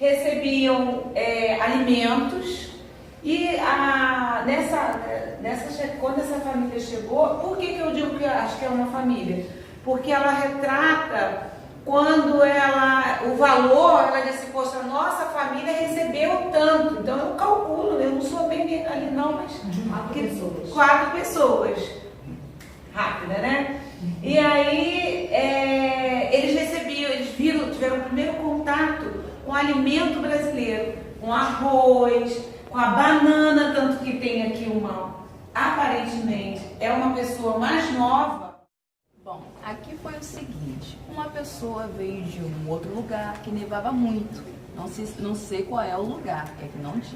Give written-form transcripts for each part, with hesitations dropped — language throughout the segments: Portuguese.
recebiam alimentos. E quando essa família chegou, por que eu digo que eu acho que é uma família? Porque ela retrata quando o valor, ela disse, poxa, a nossa família recebeu tanto. Então eu calculo, eu não sou bem ali não, mas 4 pessoas. Rápida, né? E aí eles tiveram o primeiro contato com o alimento brasileiro, com arroz, com a banana, tanto que tem aqui aparentemente, é uma pessoa mais nova. Bom, aqui foi o seguinte, uma pessoa veio de um outro lugar que nevava muito, não sei qual é o lugar, é que não diz.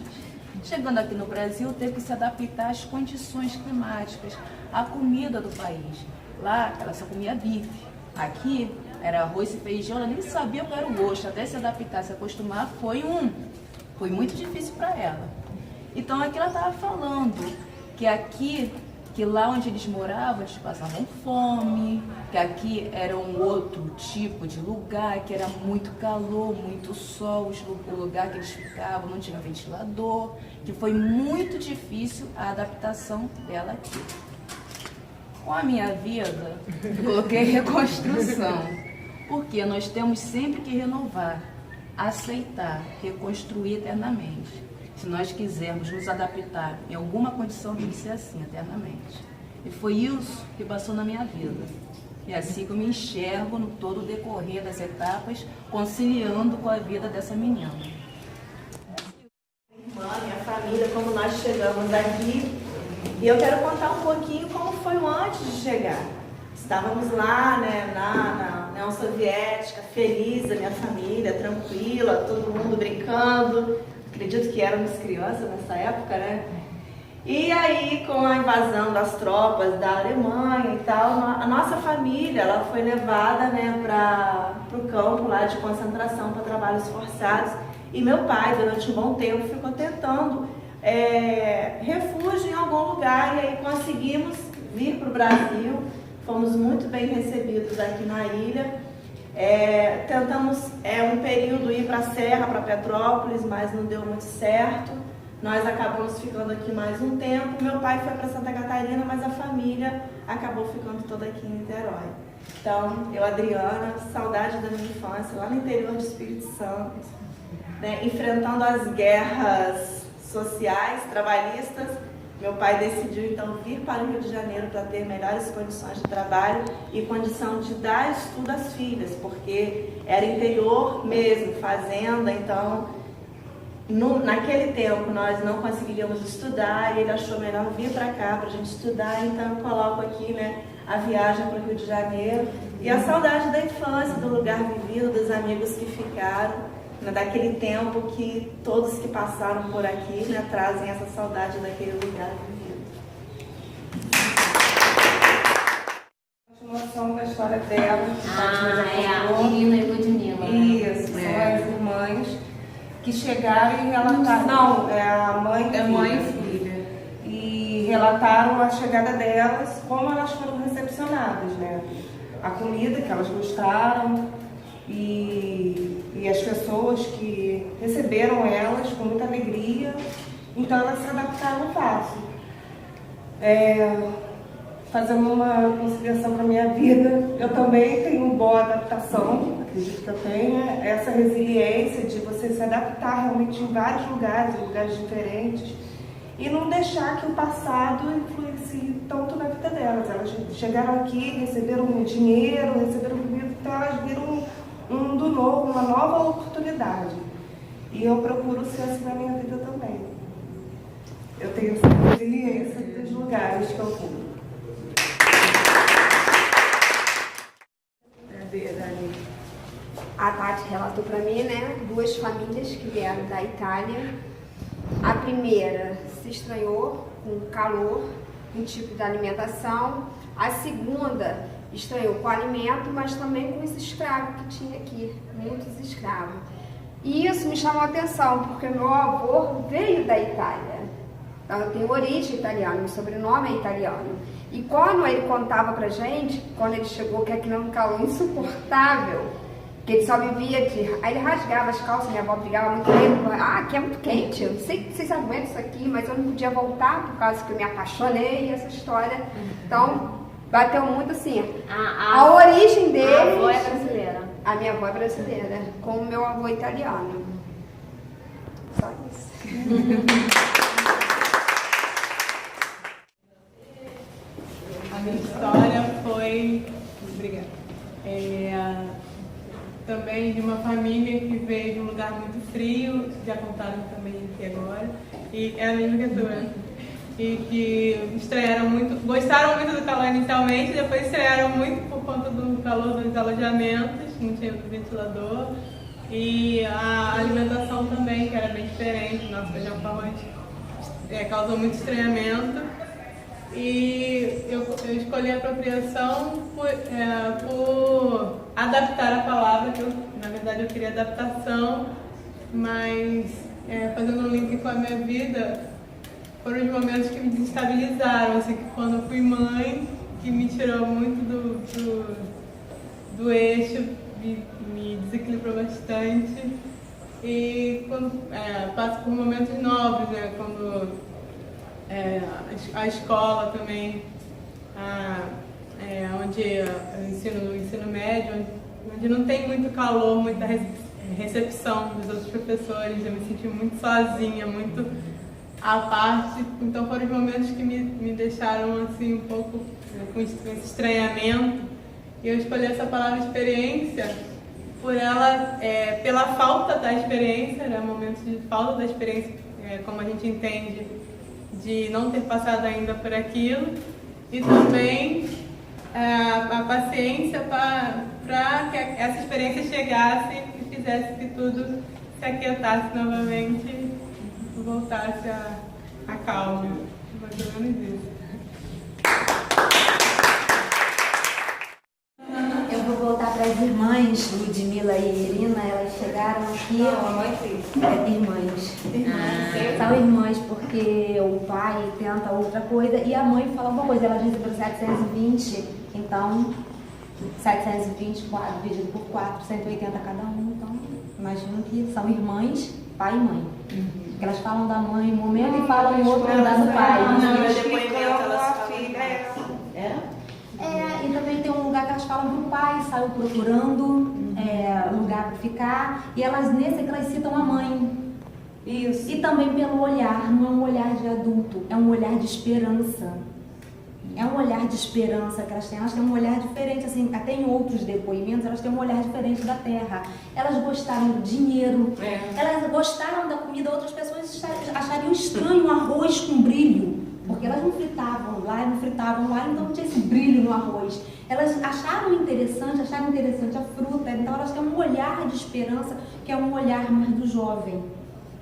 Chegando aqui no Brasil, teve que se adaptar às condições climáticas, à comida do país. Lá, ela só comia bife. Aqui, era arroz e feijão, ela nem sabia o que era o gosto. Até se adaptar, se acostumar, foi muito difícil para ela. Então, aqui ela estava falando que lá onde eles moravam, eles passavam fome, que aqui era um outro tipo de lugar, que era muito calor, muito sol, o lugar que eles ficavam não tinha ventilador, que foi muito difícil a adaptação dela aqui. Com a minha vida, eu coloquei reconstrução, porque nós temos sempre que renovar, aceitar, reconstruir eternamente. Se nós quisermos nos adaptar em alguma condição, tem que ser assim, eternamente. E foi isso que passou na minha vida. E é assim que eu me enxergo no todo o decorrer das etapas, conciliando com a vida dessa menina. Minha família, como nós chegamos aqui, e eu quero contar um pouquinho como foi o antes de chegar. Estávamos lá, né, na União Soviética, feliz, a minha família, tranquila, todo mundo brincando. Acredito que éramos crianças nessa época, né? E aí, com a invasão das tropas da Alemanha e tal, a nossa família, ela foi levada, né, para o campo lá de concentração para trabalhos forçados. E meu pai, durante um bom tempo, ficou tentando refúgio em algum lugar. E aí conseguimos vir para o Brasil. Fomos muito bem recebidos aqui na ilha. Tentamos um período ir para a Serra, para Petrópolis, mas não deu muito certo. Nós acabamos ficando aqui mais um tempo. Meu pai foi para Santa Catarina, mas a família acabou ficando toda aqui em Niterói. Então, eu, Adriana, saudade da minha infância, lá no interior do Espírito Santo, né, enfrentando as guerras sociais, trabalhistas. Meu pai decidiu então vir para o Rio de Janeiro para ter melhores condições de trabalho e condição de dar estudo às filhas, porque era interior mesmo, fazenda, então naquele tempo nós não conseguiríamos estudar e ele achou melhor vir para cá para a gente estudar, então eu coloco aqui, né, a viagem para o Rio de Janeiro e a saudade da infância, do lugar vivido, dos amigos que ficaram. Daquele tempo que todos que passaram por aqui, né, trazem essa saudade daquele lugar vivido. Continuação da história dela. A menina e Ludmilla. Isso, são as irmãs que chegaram e relataram. Não, é a mãe e filha. E relataram a chegada delas, como elas foram recepcionadas, né? A comida que elas gostaram e as pessoas que receberam elas com muita alegria, então elas se adaptaram fácil. Fazendo uma consideração para a minha vida, eu também tenho boa adaptação, acredito que eu tenha, essa resiliência de você se adaptar realmente em vários lugares, em lugares diferentes, e não deixar que o passado influencie tanto na vida delas. Elas chegaram aqui, receberam dinheiro, receberam comida, então elas viram um mundo novo, uma nova oportunidade. E eu procuro ser assim na minha vida também. Eu tenho essa resiliência dos lugares que eu vou. A Tati relatou para mim, né, 2 famílias que vieram da Itália. A primeira se estranhou com o calor, com o tipo de alimentação. A segunda estranhou com o alimento, mas também com os escravos que tinha aqui, muitos escravos. E isso me chamou a atenção, porque meu avô veio da Itália. Então eu tenho origem italiana, meu sobrenome é italiano. E quando ele contava pra gente, quando ele chegou, que aqui era um calor insuportável, que ele só vivia de... Aí ele rasgava as calças, minha avó brigava muito com ele. Aqui é muito quente, eu não sei se vocês aguentam isso aqui, mas eu não podia voltar por causa que eu me apaixonei, essa história. Então, bateu muito assim. A origem dele... A avó é brasileira. A minha avó é brasileira, com o meu avô italiano. Só isso. A minha história foi... Obrigada. Também de uma família que veio de um lugar muito frio, já contaram também aqui agora, e é a mesma criatura. E que estranharam muito, gostaram muito do calor inicialmente, depois estranharam muito por conta do calor dos alojamentos, não tinha ventilador, e a alimentação também, que era bem diferente, nosso feijão com arroz causou muito estranhamento. E eu escolhi a apropriação por adaptar a palavra, que na verdade eu queria adaptação, mas fazendo um link com a minha vida, foram os momentos que me desestabilizaram, assim, que quando eu fui mãe, que me tirou muito do eixo, me desequilibrou bastante. E quando passo por momentos novos, né, quando a escola também, onde o ensino médio, onde não tem muito calor, muita recepção dos outros professores, eu me senti muito sozinha, muito à parte. Então foram os momentos que me deixaram assim um pouco com esse estranhamento. E eu escolhi essa palavra experiência por ela, pela falta da experiência, né, momentos de falta da experiência, como a gente entende, de não ter passado ainda por aquilo, e também a paciência para que essa experiência chegasse e fizesse que tudo se aquietasse novamente e voltasse a calma. Mais ou menos isso. Eu vou voltar para as irmãs, Ludmila e Irina, elas chegaram aqui. Irmãs. São irmãs porque o pai tenta outra coisa e a mãe fala uma coisa, ela diz para 720, então 720 dividido por 4, 180 cada um, então imagino que são irmãs, pai e mãe. Porque elas falam da mãe em um momento e falam em outro lugar do pai. E também tem um lugar que elas falam que o pai saiu procurando lugar para ficar, e elas nesse que elas citam a mãe. Isso. E também pelo olhar, não é um olhar de adulto, é um olhar de esperança. É um olhar de esperança que elas têm um olhar diferente, assim, até em outros depoimentos, elas têm um olhar diferente da terra. Elas gostaram do dinheiro, elas gostaram da comida, outras pessoas achariam estranho um arroz com brilho, porque elas não fritavam lá, então não tinha esse brilho no arroz. Elas acharam interessante a fruta, então elas têm um olhar de esperança, que é um olhar mais do jovem.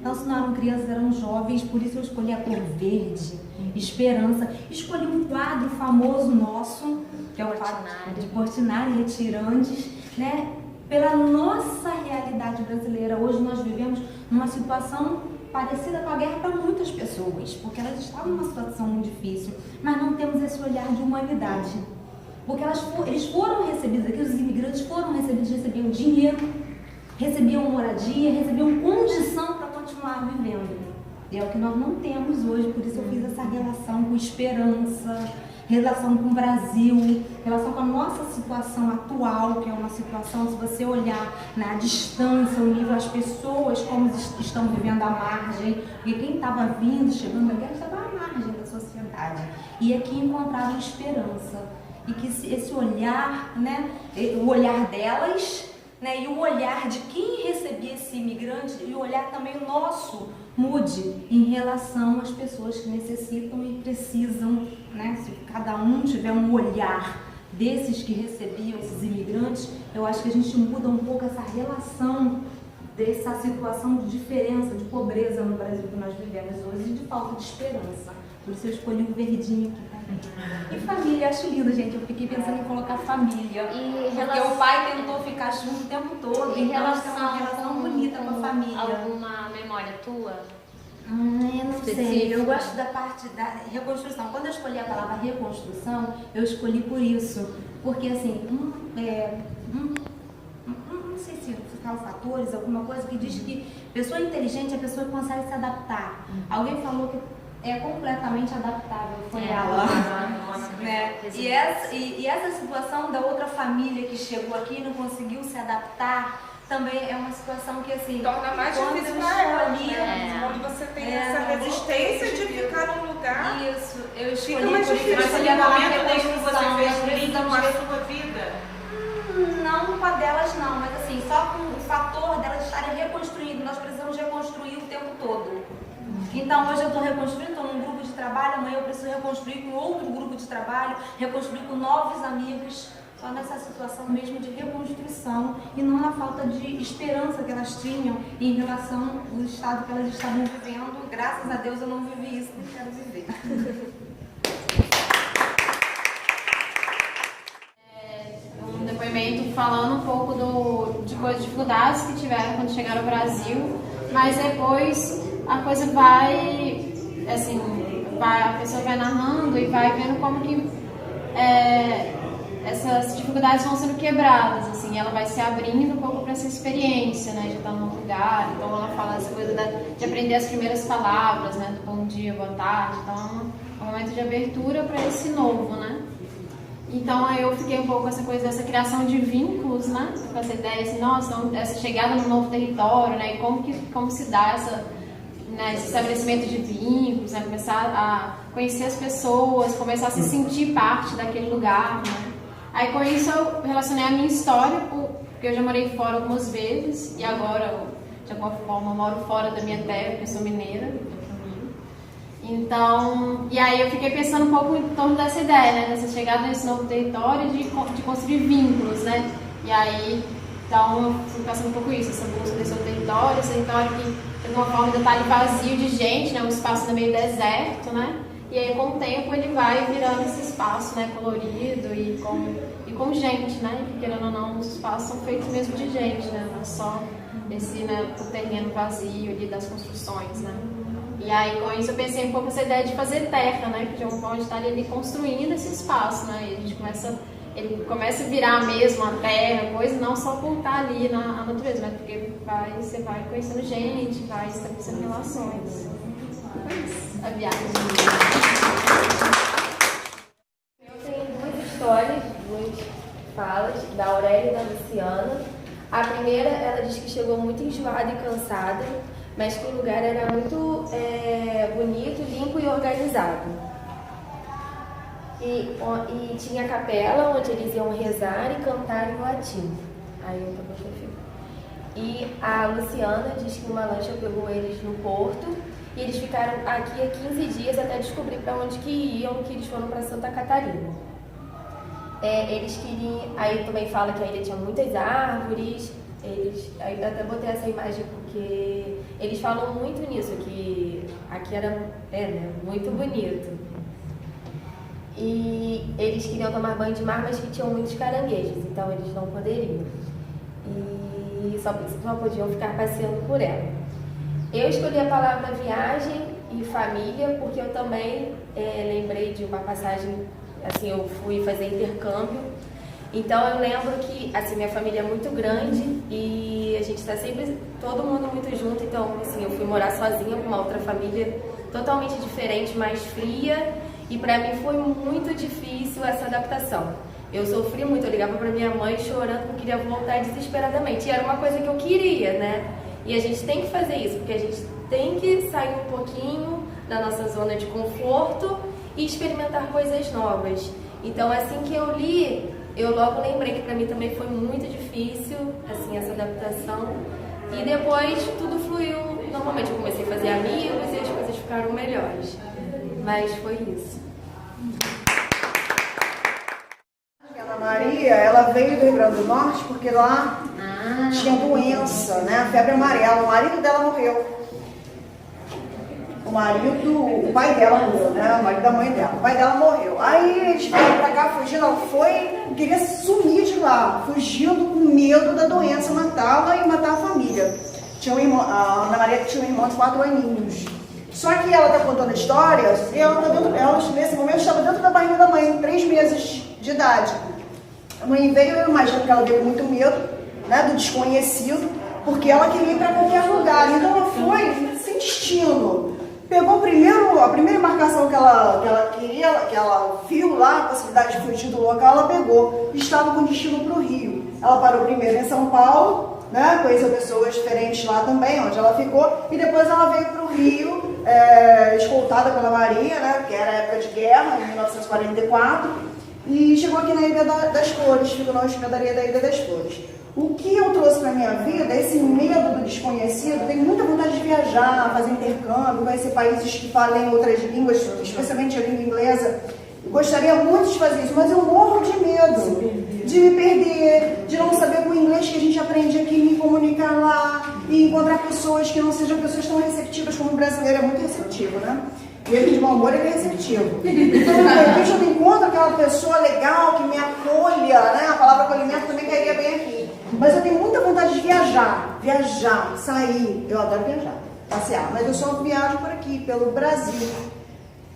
Então, se não eram crianças, eram jovens, por isso eu escolhi a cor verde, esperança. Escolhi um quadro famoso nosso, que é o quadro de Portinari, Retirantes, né? Pela nossa realidade brasileira. Hoje nós vivemos numa situação parecida com a guerra para muitas pessoas, porque elas estavam numa situação muito difícil, mas não temos esse olhar de humanidade. Porque eles foram recebidos aqui, os imigrantes foram recebidos, recebiam dinheiro, recebiam moradia, recebiam condição para continuar vivendo. E é o que nós não temos hoje, por isso eu fiz essa relação com esperança, relação com o Brasil, relação com a nossa situação atual, que é uma situação, se você olhar na distância, o nível, as pessoas como estão vivendo à margem, e quem estava vindo, chegando aqui, estava à margem da sociedade. E aqui encontraram esperança. E que esse olhar, né, o olhar delas, né, e o olhar de quem recebia esse imigrante, e o olhar também nosso, mude em relação às pessoas que necessitam e precisam, né, se cada um tiver um olhar desses que recebiam esses imigrantes, eu acho que a gente muda um pouco essa relação dessa situação de diferença, de pobreza no Brasil que nós vivemos hoje e de falta de esperança. Por isso eu escolhi o verdinho aqui também. E família, acho lindo, gente. Eu fiquei pensando em colocar família. Porque o pai tentou ficar junto o tempo todo. Em então relação é uma relação bonita com a família. Alguma memória tua? Eu não sei. Específica? Eu gosto da parte da reconstrução. Quando eu escolhi a palavra reconstrução, eu escolhi por isso. Porque assim, não sei se são fatores, alguma coisa que diz que pessoa inteligente é a pessoa que consegue se adaptar. Alguém falou que é completamente adaptável, foi ela. Né? E essa situação da outra família que chegou aqui e não conseguiu se adaptar, também é uma situação que, assim, torna mais difícil para ela, quando você tem essa resistência de ficar num lugar. Isso, eu escolhi. Fica mais difícil. Mas em momento desde que você fez link com a sua vida? Não com a delas, não, mas assim, só com o fator delas estarem reconstruindo. Nós precisamos reconstruir o tempo todo. Então, hoje eu estou reconstruindo, estou num grupo de trabalho, amanhã eu preciso reconstruir com outro grupo de trabalho, reconstruir com novos amigos. Só nessa situação mesmo de reconstrução e não na falta de esperança que elas tinham em relação ao estado que elas estavam vivendo. Graças a Deus eu não vivi isso, nem quero viver. Um depoimento falando um pouco de dificuldades que tiveram quando chegaram ao Brasil, mas depois a coisa vai, assim, a pessoa vai narrando e vai vendo como que essas dificuldades vão sendo quebradas, assim, ela vai se abrindo um pouco para essa experiência, né, de estar num lugar. Então ela fala essa coisa de aprender as primeiras palavras, né, do bom dia, boa tarde. Então é um momento de abertura para esse novo, né. Então aí eu fiquei um pouco com essa coisa dessa criação de vínculos, né, com essa ideia assim, nossa, essa chegada num novo território, né, e como se dá esse estabelecimento de vínculos, né, começar a conhecer as pessoas, começar a se sentir parte daquele lugar, né. Aí com isso eu relacionei a minha história, porque eu já morei fora algumas vezes e agora, de alguma forma, eu moro fora da minha terra, porque eu sou mineira. Então, e aí eu fiquei pensando um pouco em torno dessa ideia, né, dessa chegada nesse novo território de construir vínculos, né. E aí, então, eu fui passando um pouco isso, essa busca desse outro território, esse território que de uma forma ainda está ali vazio de gente, né, um espaço no meio deserto, né. E aí, com o tempo, ele vai virando esse espaço, né, colorido e com gente, né? Porque, querendo ou não, os espaços são feitos mesmo de gente, né? Não é só esse, né, o terreno vazio ali das construções, né? E aí, com isso, eu pensei um pouco nessa ideia de fazer terra, né? Que de um modo estar ali construindo esse espaço, né? E a gente ele começa a virar mesmo a terra, coisa, não só por estar ali na natureza, mas porque você vai conhecendo gente, vai estabelecendo relações. Foi isso, a viagem. Eu tenho duas histórias, duas falas, da Aurélia e da Luciana. A primeira, ela diz que chegou muito enjoada e cansada, mas que o lugar era muito bonito, limpo e organizado. E tinha capela onde eles iam rezar e cantar em latim. Aí eu tô confio. E a Luciana diz que uma lancha pegou eles no porto e eles ficaram aqui há 15 dias até descobrir para onde que iam, que eles foram para Santa Catarina. Eles queriam... Aí também fala que a ilha tinha muitas árvores. Aí eu até botei essa imagem porque eles falam muito nisso, que aqui era muito bonito. E eles queriam tomar banho de mar, mas que tinham muitos caranguejos, então eles não poderiam. E só podiam ficar passeando por ela. Eu escolhi a palavra viagem e família porque eu também lembrei de uma passagem, assim, eu fui fazer intercâmbio. Então eu lembro que, assim, minha família é muito grande e a gente está sempre, todo mundo muito junto. Então, assim, eu fui morar sozinha com uma outra família totalmente diferente, mais fria. E para mim foi muito difícil essa adaptação. Eu sofri muito, eu ligava para minha mãe chorando que eu queria voltar desesperadamente. E era uma coisa que eu queria, né? E a gente tem que fazer isso, porque a gente tem que sair um pouquinho da nossa zona de conforto e experimentar coisas novas. Então, assim que eu li, eu logo lembrei que para mim também foi muito difícil, assim, essa adaptação. E depois tudo fluiu normalmente. Eu comecei a fazer amigos e as coisas ficaram melhores. Mas foi isso. A Maria, ela veio do Rio Grande do Norte porque lá tinha doença, né? Febre amarela. O marido dela morreu. O pai dela morreu, né? O marido da mãe dela. O pai dela morreu. Aí eles vieram pra cá fugindo. Ela queria sumir de lá, fugindo com medo da doença matá-la e matar a família. A Ana Maria tinha um irmão de 4 aninhos. Só que ela está contando a história e ela nesse momento estava dentro da barriga da mãe, 3 meses de idade. A mãe veio, eu imagino que ela veio com muito medo, né, do desconhecido, porque ela queria ir para qualquer lugar. Então ela foi sem destino. Pegou a primeira embarcação que ela queria, que ela viu lá, a possibilidade de fugir do local, ela pegou. Estava com destino para o Rio. Ela parou primeiro em São Paulo, né, conheceu pessoas diferentes lá também, onde ela ficou, e depois ela veio para o Rio, escoltada pela Marinha, né, que era a época de guerra, em 1944, e chegou aqui na Ilha das Flores, ficou na hospedaria da Ilha das Flores. O que eu trouxe para a minha vida, esse medo do desconhecido, tenho muita vontade de viajar, fazer intercâmbio, conhecer países que falem outras línguas, especialmente a língua inglesa. Eu gostaria muito de fazer isso, mas eu morro de medo de me perder, de não saber o inglês que a gente aprende aqui, me comunicar lá e encontrar pessoas que não sejam pessoas tão receptivas como o brasileiro é muito receptivo, né? E ele de bom humor, ele é receptivo. Então, de repente, eu encontro aquela pessoa legal que me acolha, né? A palavra acolhimento também cairia bem aqui. Mas eu tenho muita vontade de viajar, sair. Eu adoro viajar, passear. Mas eu só viajo por aqui, pelo Brasil,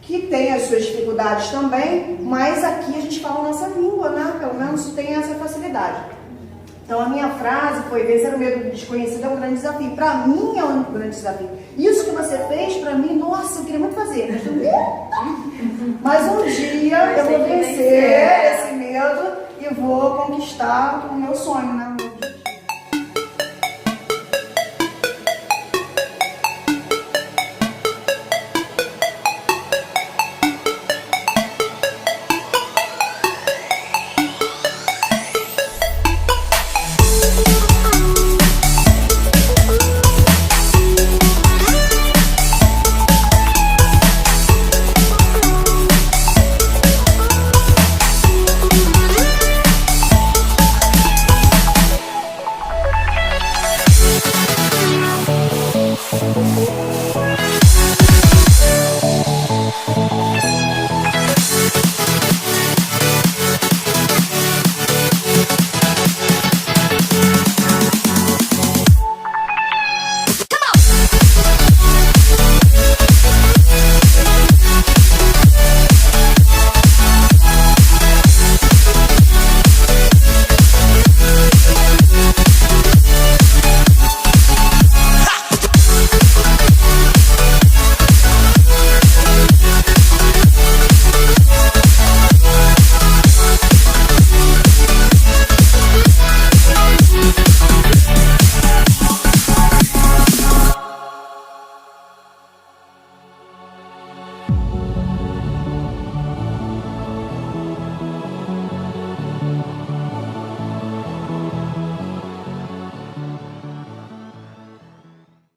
que tem as suas dificuldades também, mas aqui a gente fala a nossa língua, né? Pelo menos tem essa facilidade. Então a minha frase foi: vencer o medo do desconhecido é um grande desafio. Para mim é um grande desafio. Isso que você fez, para mim, nossa, eu queria muito fazer. Mas um dia eu vou vencer esse medo e vou conquistar o meu sonho, né?